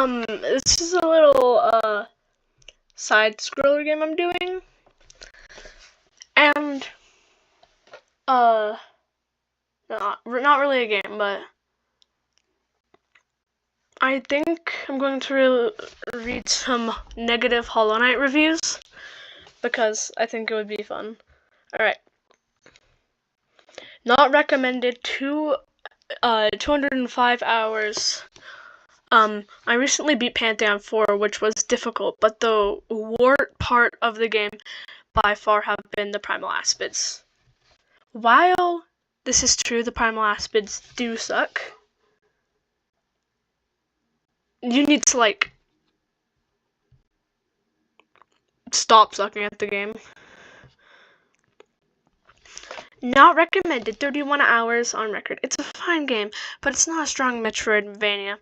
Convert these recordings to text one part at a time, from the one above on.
This is a little, side-scroller game I'm doing. And, not really a game, but I think I'm going to read some negative Hollow Knight reviews, because I think it would be fun. Alright. Not recommended 205 hours. I recently beat Pantheon 4, which was difficult, but the wart part of the game by far have been the Primal Aspids. While this is true, the Primal Aspids do suck. You need to, like, stop sucking at the game. Not recommended, 31 hours on record. It's a fine game, but it's not a strong Metroidvania.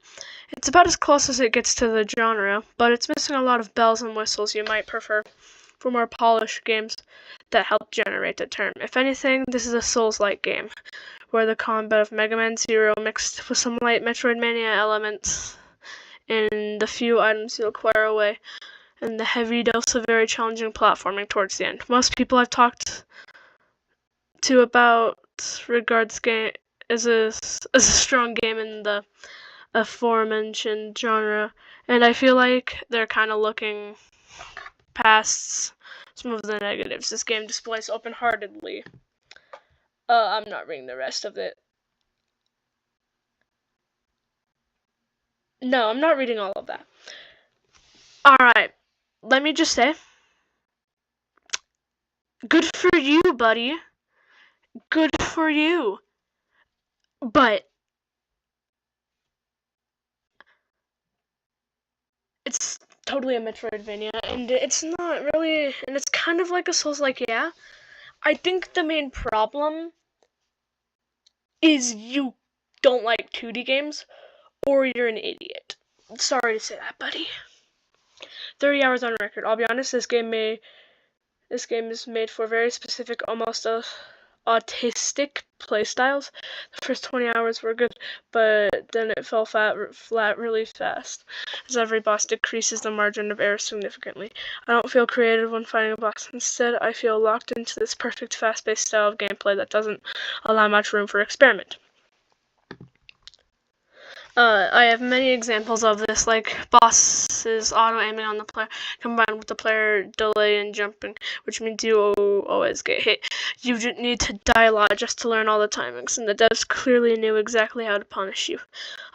It's about as close as it gets to the genre, but it's missing a lot of bells and whistles you might prefer for more polished games that help generate the term. If anything, this is a Souls-like game, where the combat of Mega Man Zero mixed with some light Metroidvania elements in the few items you acquire away, and the heavy dose of very challenging platforming towards the end. Most people I've talked to about regards game as a strong game in the aforementioned genre, and I feel like they're kind of looking past some of the negatives this game displays open-heartedly. I'm not reading the rest of it. No, I'm not reading all of that. Alright, let me just say, good for you, buddy. Good for you. But it's totally a Metroidvania, and it's not really, and it's kind of like a Souls-like, yeah. I think the main problem is you don't like 2D games, or you're an idiot. Sorry to say that, buddy. 30 hours on record. I'll be honest, this game is made for very specific, almost autistic playstyles. The first 20 hours were good, but then it fell flat really fast, as every boss decreases the margin of error significantly. I don't feel creative when fighting a boss. Instead, I feel locked into this perfect fast-paced style of gameplay that doesn't allow much room for experiment. I have many examples of this, like bosses auto-aiming on the player, combined with the player delay and jumping, which means you always get hit. You need to die a lot just to learn all the timings, and the devs clearly knew exactly how to punish you.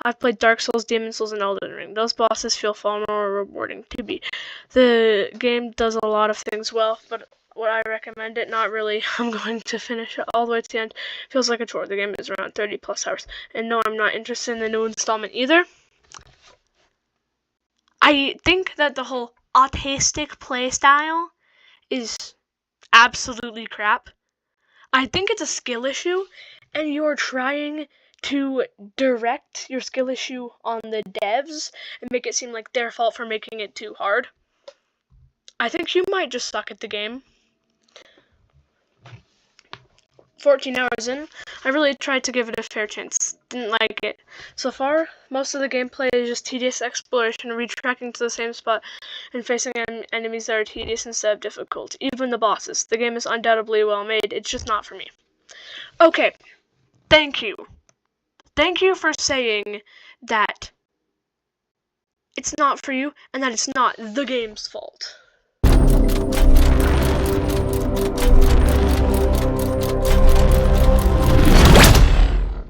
I've played Dark Souls, Demon Souls, and Elden Ring. Those bosses feel far more rewarding to beat. The game does a lot of things well, but would I recommend it? Not really. I'm going to finish it all the way to the end. Feels like a chore. The game is around 30 plus hours. And no, I'm not interested in the new installment either. I think that the whole autistic playstyle is absolutely crap. I think it's a skill issue, and you're trying to direct your skill issue on the devs and make it seem like their fault for making it too hard. I think you might just suck at the game. 14 hours in, I really tried to give it a fair chance. Didn't like it. So far, most of the gameplay is just tedious exploration, retracting to the same spot, and facing enemies that are tedious instead of difficult. Even the bosses. The game is undoubtedly well made, it's just not for me. Okay, thank you. Thank you for saying that it's not for you, and that it's not the game's fault.